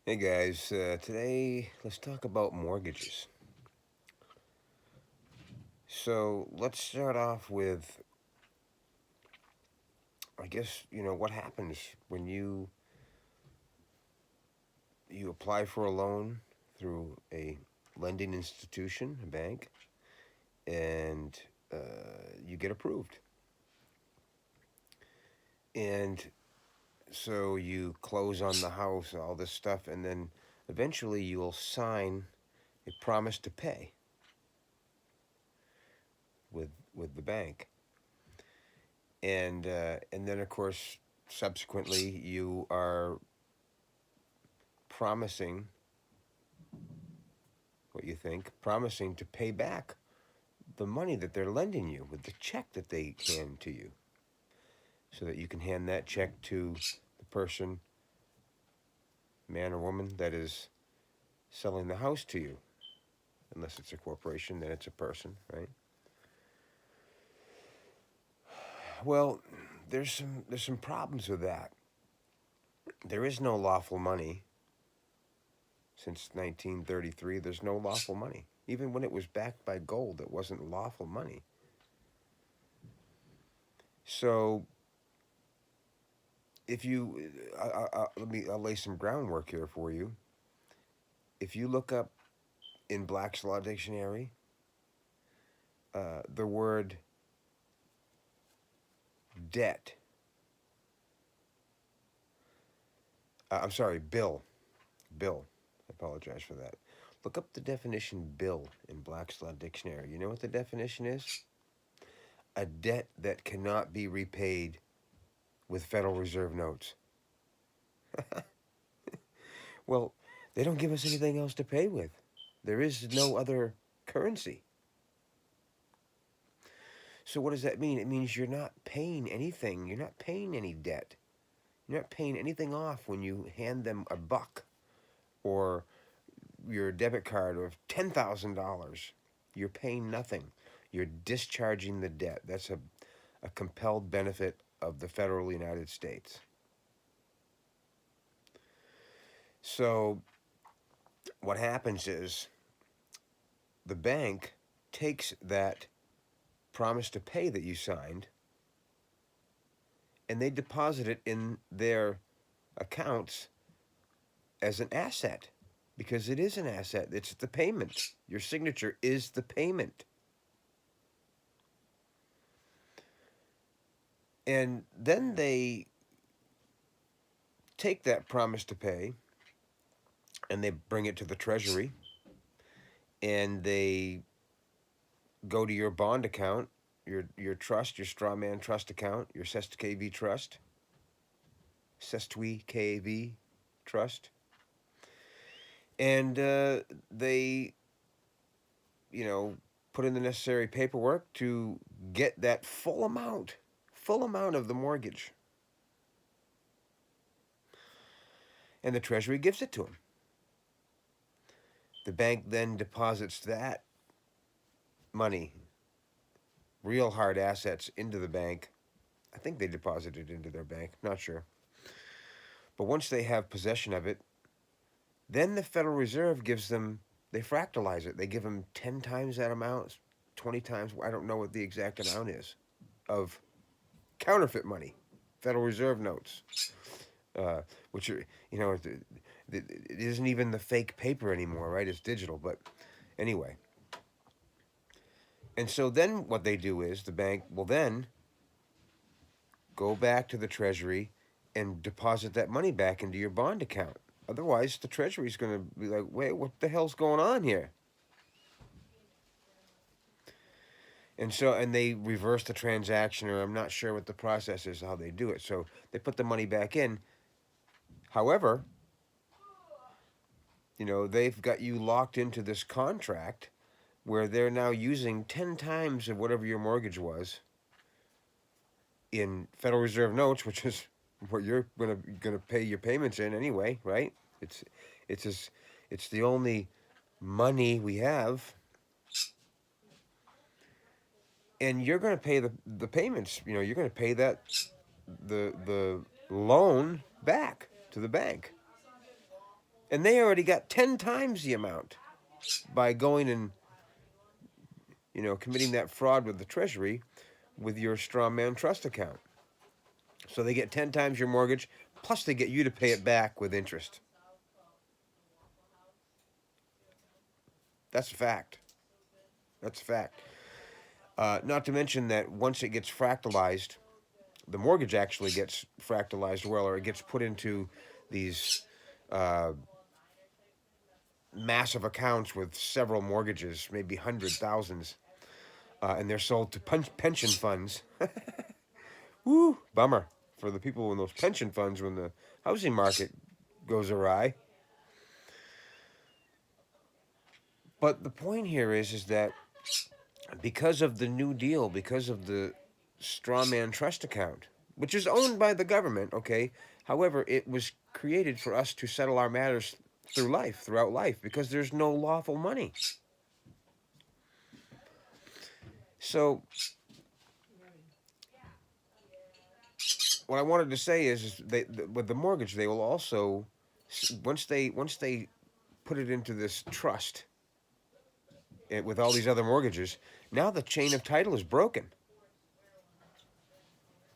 Hey guys, today let's talk about mortgages. So let's start off with, I guess, what happens when you apply for a loan through a lending institution, a bank, and uh, you get approved. And so you close on the house, all this stuff, and then eventually you'll sign a promise to pay with the bank. And then of course subsequently you are promising what you think, promising to pay back the money that they're lending you with the check that they hand to you, so that you can hand that check to the person, man or woman, that is selling the house to you. Unless it's a corporation, then it's a person, right? Well, there's some problems with that. There is no lawful money. Since 1933, there's no lawful money. Even when it was backed by gold, it wasn't lawful money. So if you, I'll lay some groundwork here for you. If you look up in Black's Law Dictionary, the word debt, I'm sorry, bill. I apologize for that. Look up the definition bill in Black's Law Dictionary. You know what the definition is? A debt that cannot be repaid with Federal Reserve notes. Well, they don't give us anything else to pay with. There is no other currency. So what does that mean? It means you're not paying anything. You're not paying any debt. You're not paying anything off when you hand them a buck or your debit card of $10,000. You're paying nothing. You're discharging the debt. That's a compelled benefit of the federal United States. So what happens is the bank takes that promise to pay that you signed and they deposit it in their accounts as an asset, because it is an asset. It's the payment. Your signature is the payment. And then they take that promise to pay and they bring it to the Treasury and they go to your bond account, your trust, your strawman trust account, your Sest KV trust, Sestui KV trust, and they, you know, put in the necessary paperwork to get that full amount of the mortgage. And the Treasury gives it to them. The bank then deposits that money, real hard assets, into the bank. I think they deposit it into their bank, not sure. But once they have possession of it, then the Federal Reserve gives them, they fractalize it. They give them 10 times that amount, 20 times, I don't know what the exact amount is, of counterfeit money, Federal Reserve notes, which are, it isn't even the fake paper anymore, right? It's digital. But anyway. And so then what they do is the bank will then go back to the Treasury and deposit that money back into your bond account. Otherwise, the Treasury's going to be like, wait, what the hell's going on here? And they reverse the transaction, or I'm not sure what the process is, how they do it. So they put the money back in. However, they've got you locked into this contract where they're now using 10 times of whatever your mortgage was in Federal Reserve notes, which is what you're gonna pay your payments in anyway, right? It's just, it's the only money we have, and you're gonna pay the payments. You're gonna pay the loan back to the bank. And they already got 10 times the amount by going and, committing that fraud with the Treasury with your straw man trust account. So they get 10 times your mortgage, plus they get you to pay it back with interest. That's a fact. That's a fact. Not to mention that once it gets fractalized, the mortgage actually gets fractalized well, or it gets put into these uh, massive accounts with several mortgages, maybe hundreds, thousands, and they're sold to pension funds. Woo, bummer for the people in those pension funds when the housing market goes awry. But the point here is that because of the New Deal, because of the strawman trust account, which is owned by the government, okay? However, it was created for us to settle our matters throughout life, because there's no lawful money. So, what I wanted to say is with the mortgage, they will also, once they put it into this trust, with all these other mortgages, now the chain of title is broken.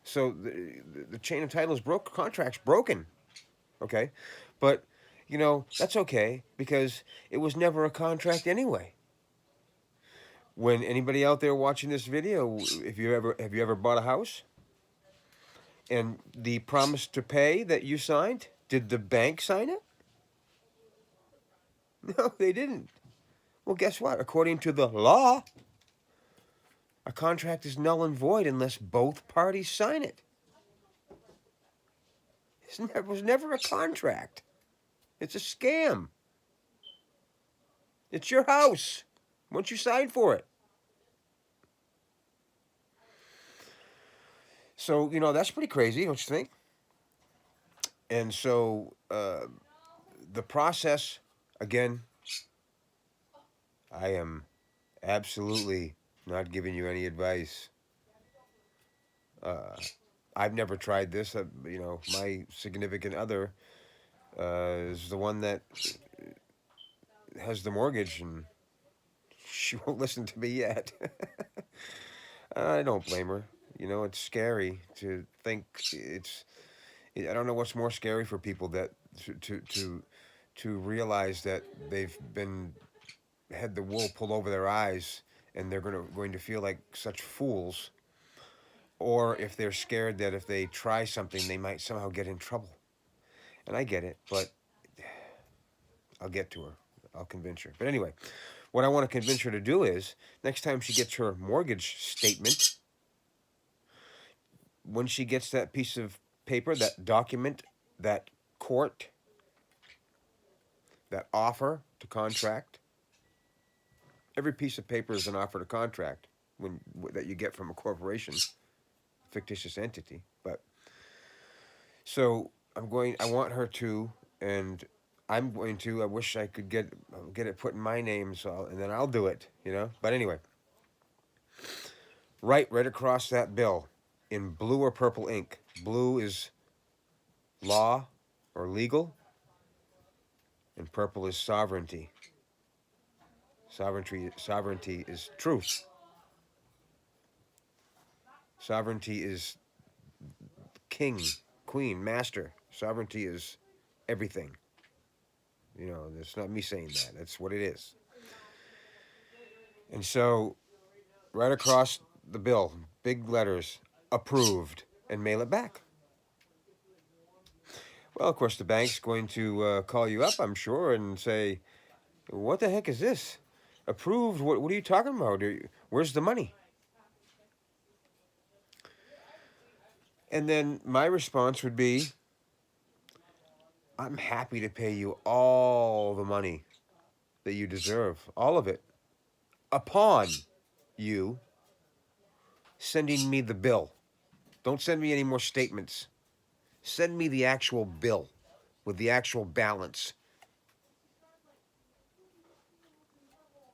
So the chain of title is broke, contract's broken, okay? But, that's okay, because it was never a contract anyway. When anybody out there watching this video, have you ever bought a house? And the promise to pay that you signed, did the bank sign it? No, they didn't. Well, guess what? According to the law, a contract is null and void unless both parties sign it. It was never a contract. It's a scam. It's your house once you sign for it. So, that's pretty crazy, don't you think? And so the process, again, I am absolutely not giving you any advice. I've never tried this. My significant other is the one that has the mortgage, and she won't listen to me yet. I don't blame her. It's scary to think I don't know what's more scary for people, that to realize that they've had the wool pulled over their eyes, and they're going to feel like such fools, or if they're scared that if they try something they might somehow get in trouble. And I get it, but I'll get to her. I'll convince her. But anyway, what I want to convince her to do is, next time she gets her mortgage statement, when she gets that piece of paper, that document, that court, that offer to contract, every piece of paper is an offer to contract that you get from a corporation, fictitious entity. But so I want her to, and I'm going to. I wish I could get it put in my name, and then I'll do it. But anyway, right across that bill, in blue or purple ink. Blue is law or legal, and purple is sovereignty. Sovereignty is truth. Sovereignty is king, queen, master. Sovereignty is everything. It's not me saying that. That's what it is. And so, right across the bill, big letters, approved, and mail it back. Well, of course, the bank's going to call you up, I'm sure, and say, what the heck is this? Approved? What are you talking about? Where's the money? And then my response would be, I'm happy to pay you all the money that you deserve, all of it, upon you sending me the bill. Don't send me any more statements. Send me the actual bill with the actual balance.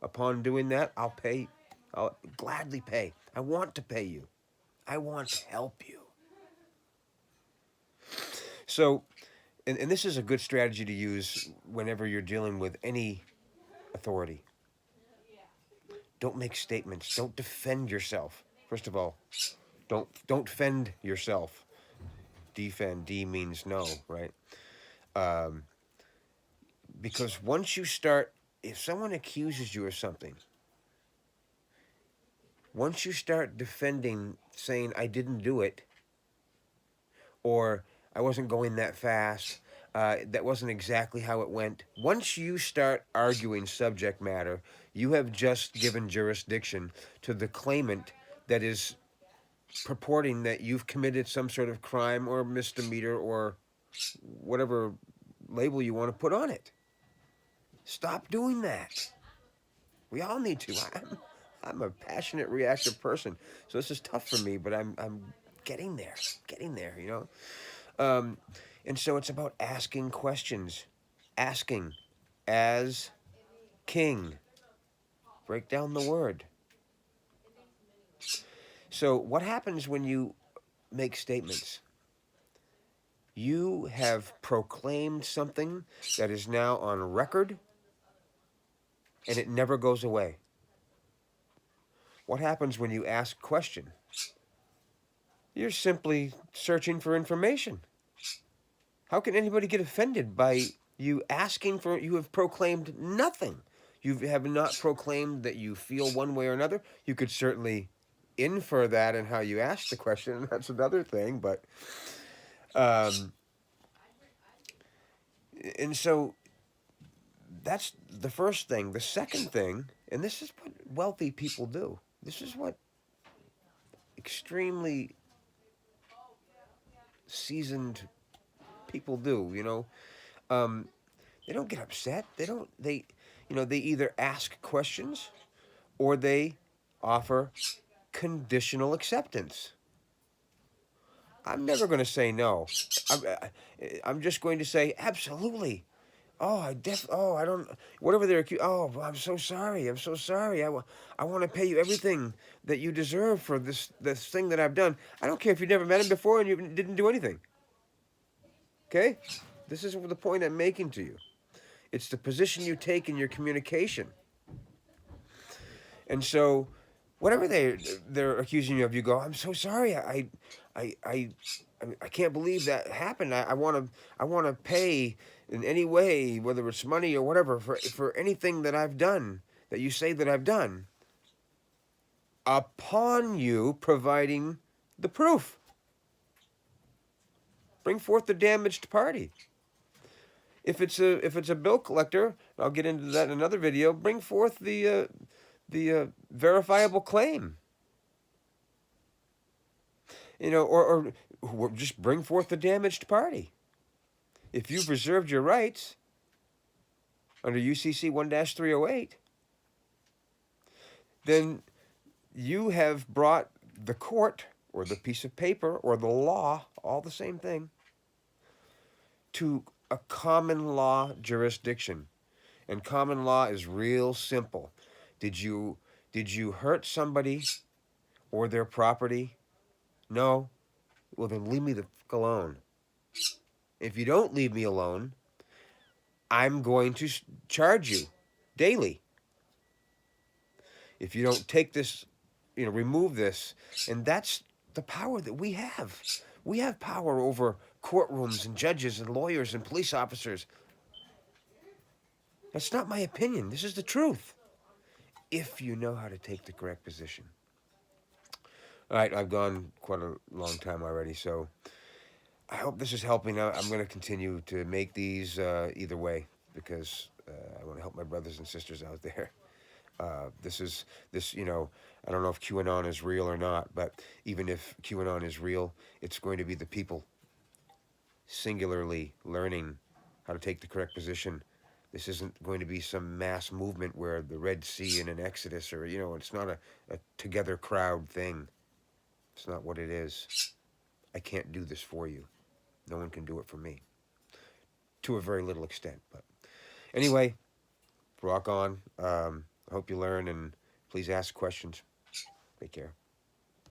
Upon doing that, I'll pay. I'll gladly pay. I want to pay you. I want to help you. So and this is a good strategy to use whenever you're dealing with any authority. Don't make statements. Don't defend yourself. First of all, don't defend yourself. Defend, D means no, right? Um, because once you start, if someone accuses you of something, once you start defending, saying I didn't do it, or I wasn't going that fast, that wasn't exactly how it went. Once you start arguing subject matter, you have just given jurisdiction to the claimant that is purporting that you've committed some sort of crime or misdemeanor or whatever label you want to put on it. Stop doing that. We all need to. I'm a passionate, reactive person, so this is tough for me. But I'm getting there, getting there. You know, and so it's about asking questions, asking, as king. Break down the word. So what happens when you make statements? You have proclaimed something that is now on record, and it never goes away. What happens when you ask a question? You're simply searching for information. How can anybody get offended by you asking for? You have proclaimed nothing. You have not proclaimed that you feel one way or another. You could certainly infer that in how you ask the question, and that's another thing. But and so that's the first thing. The second thing, and this is what wealthy people do. This is what extremely seasoned people do. You know, they don't get upset. They don't. They, you know, they either ask questions or they offer conditional acceptance. I'm never going to say no. I'm just going to say absolutely. Oh, oh, I don't. Whatever they're accused. Oh, I'm so sorry. I'm so sorry. I want to pay you everything that you deserve for this thing that I've done. I don't care if you've never met him before and you didn't do anything. Okay, this is the point I'm making to you. It's the position you take in your communication. And so, whatever they're accusing you of, you go, I'm so sorry. I can't believe that happened. I want to pay in any way, whether it's money or whatever, for anything that I've done, that you say that I've done, upon you providing the proof. Bring forth the damaged party. If it's a bill collector, I'll get into that in another video. Bring forth the verifiable claim. You know, or just bring forth the damaged party. If you've reserved your rights under UCC 1-308, then you have brought the court or the piece of paper or the law, all the same thing, to a common law jurisdiction. And common law is real simple. Did you hurt somebody or their property? No? Well, then leave me the fuck alone. If you don't leave me alone, I'm going to charge you daily. If you don't take this, you know, remove this. And that's the power that we have. We have power over courtrooms and judges and lawyers and police officers. That's not my opinion. This is the truth. If you know how to take the correct position. All right, I've gone quite a long time already, so I hope this is helping. I'm going to continue to make these either way because I want to help my brothers and sisters out there. This, you know, I don't know if QAnon is real or not, but even if QAnon is real, it's going to be the people singularly learning how to take the correct position. This isn't going to be some mass movement where the Red Sea and an Exodus, or, you know, it's not a together crowd thing. It's not what it is. I can't do this for you. No one can do it for me. To a very little extent. But anyway, rock on. I hope you learn, and please ask questions. Take care.